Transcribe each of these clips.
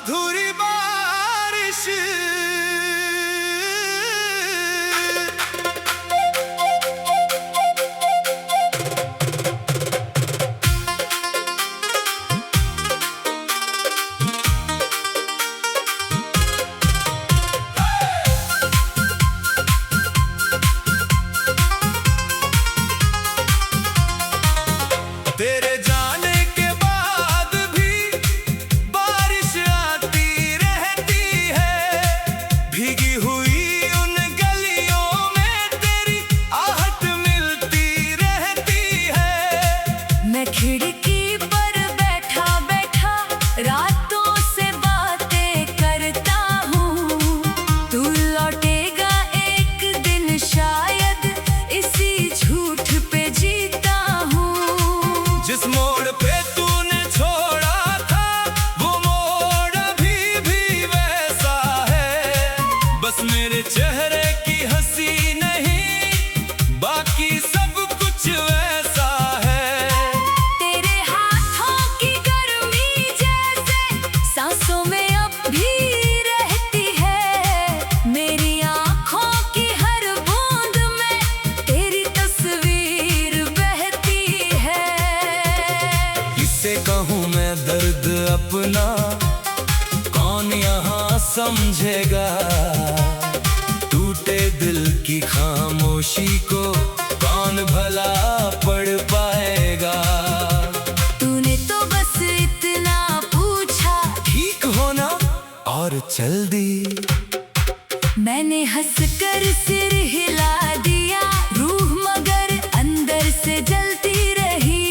अधूरी बारिश। तेरे जाने के बाद भी बारिश आती रहती है। भीगी हुई उन गलियों में तेरी आहट मिलती रहती है। मैं खिड़की पर बैठा बैठा रातों से बातें करता हूँ। तू लौटेगा एक दिन शायद, इसी झूठ पे जीता हूँ। जिस मोड़ पे तूने छोड़ा था वो मोड़ अभी भी वैसा है। बस मेरे चेहरे की हंसी नहीं, बाकी सब कुछ वैसा है। तेरे हाथों की गर्मी जैसे सांसों में अब भी रहती है। मेरी आँखों की हर बूंद में तेरी तस्वीर बहती है। किससे कहूँ मैं दर्द अपना, कौन यहाँ समझेगा। टूटे दिल की खामोशी को कौन भला पढ़ पाएगा। तूने तो बस इतना पूछा, ठीक होना और चल दी। मैंने हंसकर सिर हिला दिया, रूह मगर अंदर से जलती रही।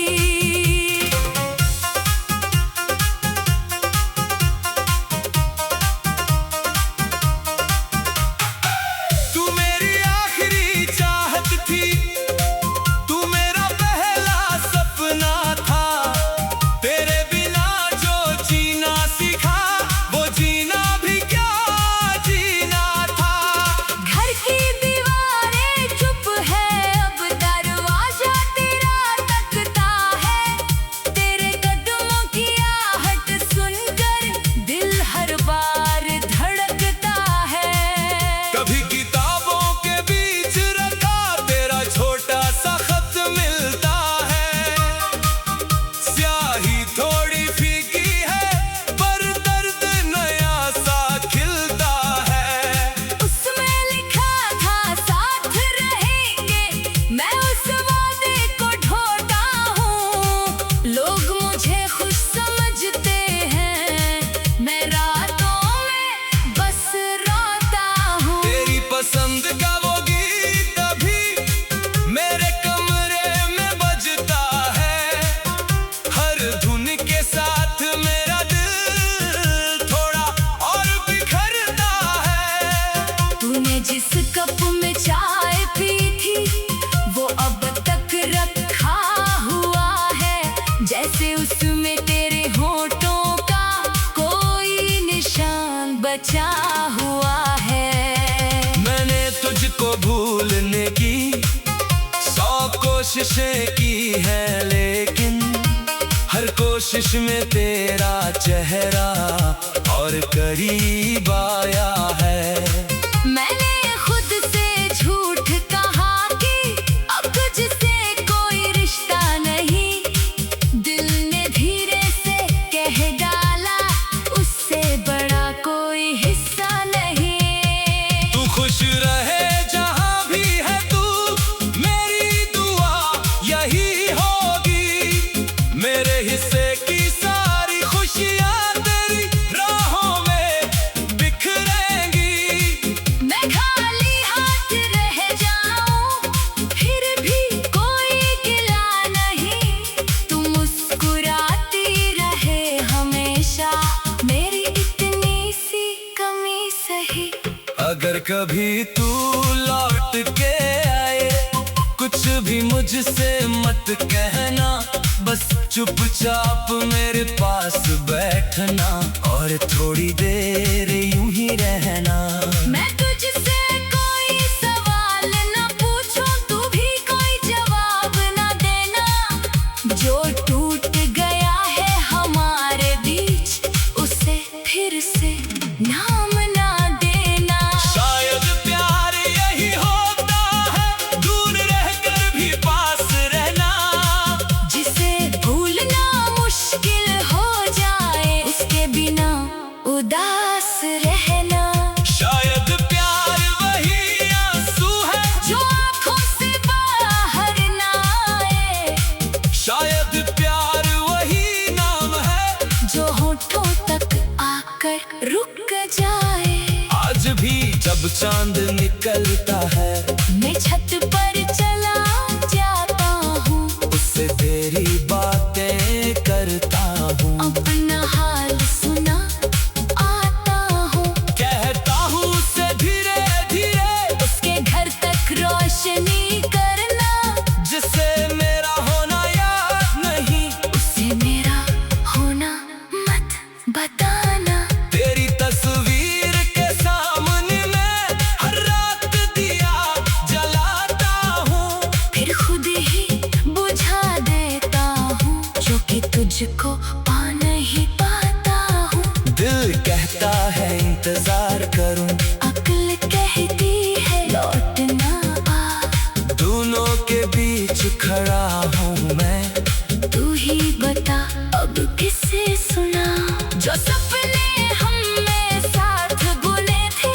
तू मेरी आखिरी चाहत थी, तू मेरा पहला सपना था। तेरे बिना जो जीना सीखा वो जीना भी क्या जीना था। घर की दीवारें चुप है, अब दरवाजा तेरा तकता है। तेरे कदमों की आहट सुनकर दिल हर बार धड़कता है। कभी किताबों के बीच रखा तेरा छोटा सा खत मिलता है। स्याही थोड़ी फीकी है पर दर्द नया सा खिलता है। उसमें लिखा था साथ रहेंगे, मैं उस वादे को ढोता हूँ। लोग मुझे खुश समझते हैं, मैं रातों में बस रोता हूँ। तेरी पसंद का वो गीत अभी मेरे कमरे में बजता है। हर धुन के साथ मेरा दिल थोड़ा और बिखरता है। तूने जिस कप में चाय पी थी वो अब तक रखा हुआ है। जैसे उसमें तेरे होठों का कोई निशान बचा हुआ है। मैंने तुझको भूलने की 100 कोशिशें की है, लेकिन हर कोशिश में तेरा चेहरा और करीब आया है। मैंने खुद से झूठ कहा कि अब तुझसे कोई रिश्ता नहीं। दिल ने धीरे से कह डाला उससे बड़ा कोई हिस्सा नहीं। तू खुश रहे जहाँ भी है तू, मेरी दुआ यही होगी। मेरे हिस्से की सारी खुशियाँ तेरी राहों में बिखरेंगी। मैं खाली हाथ रह जाऊं फिर भी कोई गिला नहीं। तू मुस्कुराती रहे हमेशा, मेरी इतनी सी कमी सही। अगर कभी तू लौट के आए, कुछ भी मुझसे मत कहना। बस चुपचाप मेरे पास बैठना और थोड़ी देर यूं ही रहना। मैं तुझसे कोई सवाल न पूछूं, तू भी कोई जवाब न देना। जो टूट गया है हमारे बीच उसे फिर जब चांद निकलता है, मैं छत पर चला जाता हूँ, उससे तेरी बातें करता हूँ। अपना हाल सुना आता हूँ, कहता हूँ उससे धीरे धीरे, उसके घर तक रोशनी करना, जिससे मेरा होना याद नहीं, उससे मेरा होना मत बताना। तेरी तस्वीर के सामने मैं हर रात दिया जलाता हूँ, फिर खुद ही बुझा देता हूँ, जो कि तुझको पा नहीं पाता हूँ। दिल कहता है इंतजार करूं, अक्ल कहती है लौट ना आ, दोनों के बीच खड़ा हूँ मैं। तू ही बता अब किसे सुना। जो सपने हमने साथ बुने थे,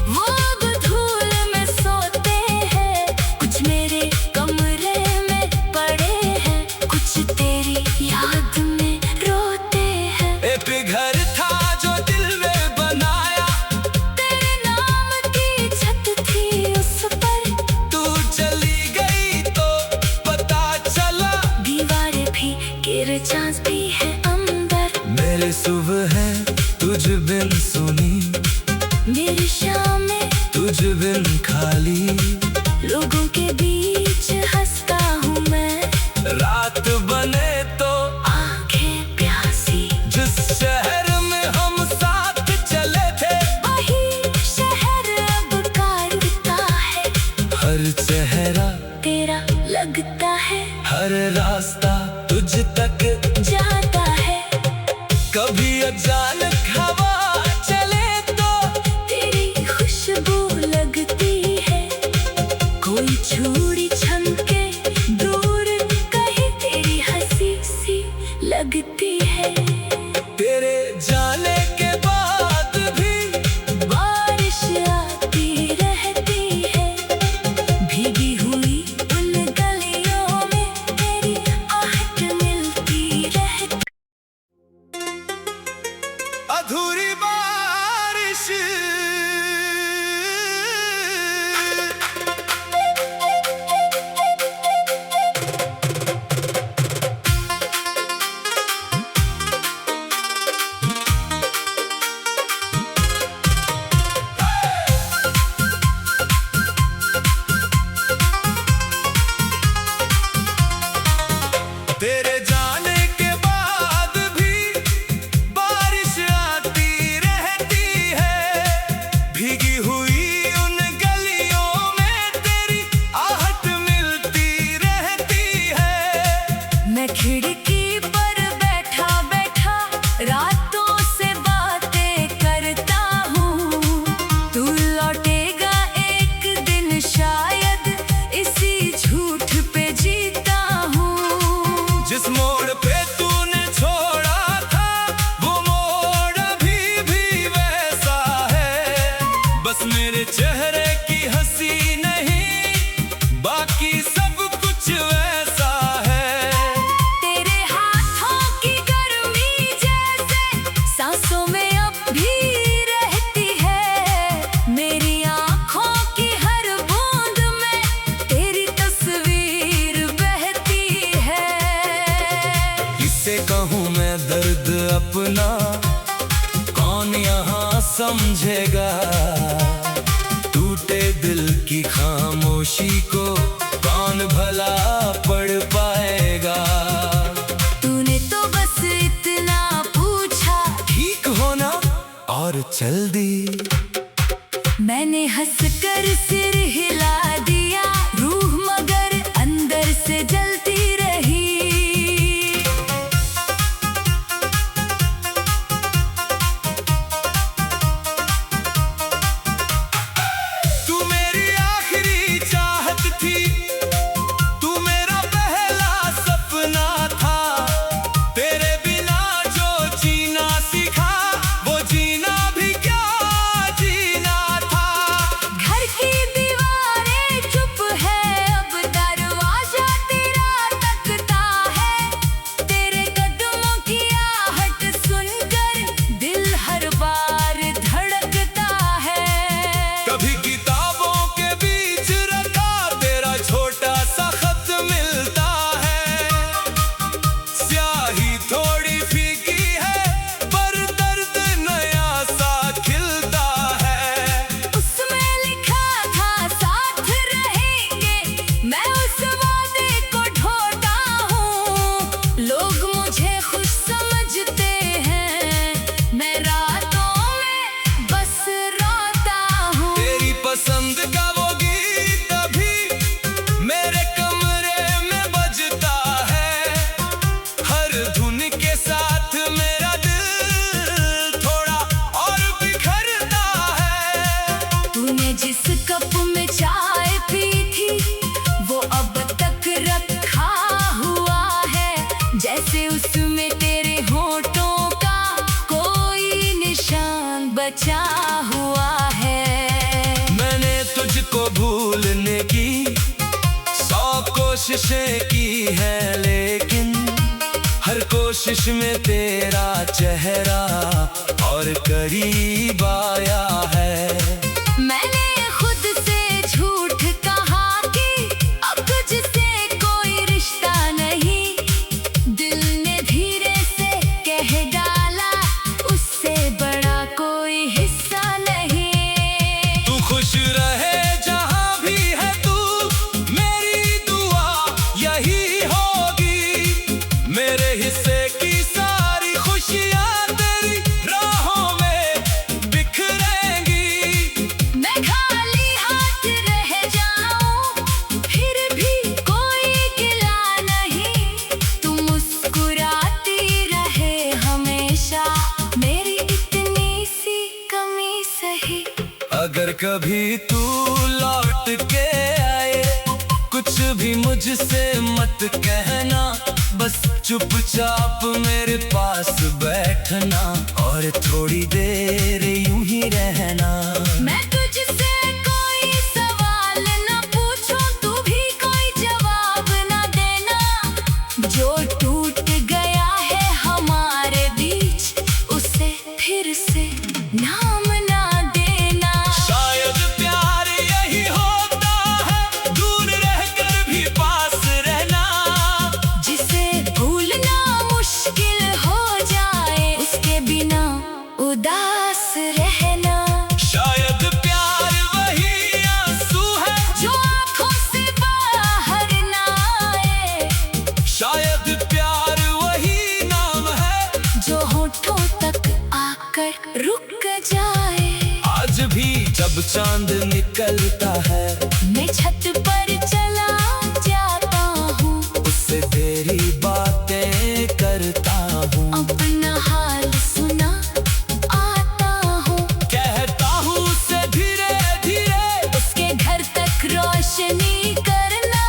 वो अब धूल में सोते हैं। कुछ मेरे कमरे में पड़े हैं, कुछ तेरी याद में रोते हैं। एक घर था जो दिल में बनाया, तेरे नाम की छत थी उस पर, तू चली गई तो पता चला, दीवारें भी गिर चांद भी है अंदर। मेरे सुबह है तुझ बिन सुनी, मेरी शामें तुझ बिन खाली, लोगों के बीच हंसता हूँ मैं, रात बने तो आंखें प्यासी। जिस शहर में हम साथ चले थे, वही शहर अब काटता है, हर चेहरा तेरा लगता है, हर रास्ता तुझ तक जाता है। कभी अचानक हवा चले तो तेरी खुशबू लगती है, कोई छुरी छमके दूर कहीं तेरी हंसी सी लगती है। तेरे जाने के बाद भी बारिश आती रहती है, भीगी हुई उन गलियों में तेरी आहट मिलती रहती। अधूरी बारिश तेरे जाने के बाद भी बारिश आती रहती है, भीगी हुई उन गलियों में तेरी आहट मिलती रहती है। मैं खिड़की पर बैठा बैठा रातों से बातें करता हूँ, तू लौटेगा एक दिन शायद, इसी झूठ पे जीता हूँ। जिस मोड़ पे तूने छोड़ा था, वो मोड़ अभी भी वैसा है, बस मेरे चेहरे की हंसी नहीं, बाकी सब कुछ वैसा है। तेरे हाथों की गर्मी जैसे सांसों में अब भी रहती है, मेरी आँखों की हर बूंद में तेरी तस्वीर बहती है। किसे कहूँ मैं दर्द अपना, कौन यहाँ समझेगा, टूटे दिल की खामोशी को कौन भला पढ़ पाएगा। तूने तो बस इतना पूछा, ठीक होना और चल दी, मैंने हंसकर सिर हिला दिया, रूह मगर अंदर से जलती रही। तू मेरी आखिरी चाहत थी, तू मेरा पहला सपना था, तेरे बिना जो जीना सीखा, वो जीना भी क्या मचा हुआ है। मैंने तुझको भूलने की 100 कोशिशें की है, लेकिन हर कोशिश में तेरा चेहरा और करीब आया है। मैंने खुद से झूठ कहा कि अब तुझसे कोई रिश्ता नहीं। दिल ने धीरे से कह डाला उससे बड़ा कोई हिस्सा नहीं। तू खुश रहे जहां भी है तू, मेरी दुआ यही होगी। मेरे हिस्से की सारी खुशियां तेरी राहों में बिखरेंगी। मैं खाली हाथ रह जाऊं फिर भी कोई गिला नहीं। तू मुस्कुराती रहे हमेशा, मेरी इतनी सी कमी सही। अगर कभी तू लौट के आए, कुछ भी मुझसे मत कहना, बस चुपचाप मेरे पास बैठना और थोड़ी देर यूं ही रहना। मैं तुझसे कोई सवाल न पूछूं, तू भी कोई जवाब न देना। जो टूट गया है हमारे बीच, उसे फिर से नाम ना देना। शायद प्यार यही होता है, दूर रहकर भी पास रहना। जिसे भूलना मुश्किल हो जाए, उसके बिना उदास रहना। शायद प्यार वही आंसू है जो आंखों से बाहर ना आए, शायद प्यार वही नाम है जो होठों तक आकर रुक जाए। आज भी जब चांद निकलता है, मैं छत पर चला जाता हूँ, उससे तेरी बातें करता हूँ। अपना हाल सुना आता हूँ, कहता हूँ उससे धीरे धीरे, उसके घर तक रोशनी करना।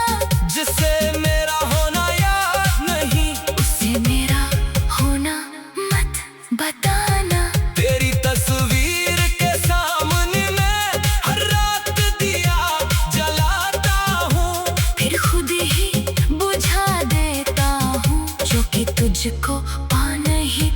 जिससे मेरा होना याद नहीं, उसे मेरा होना मत बताना। तेरी तस्वीर के सामने मैं हर रात दिया जलाता हूँ। फिर खुद ही बुझा देता हूँ, जो कि तुझको पा नहीं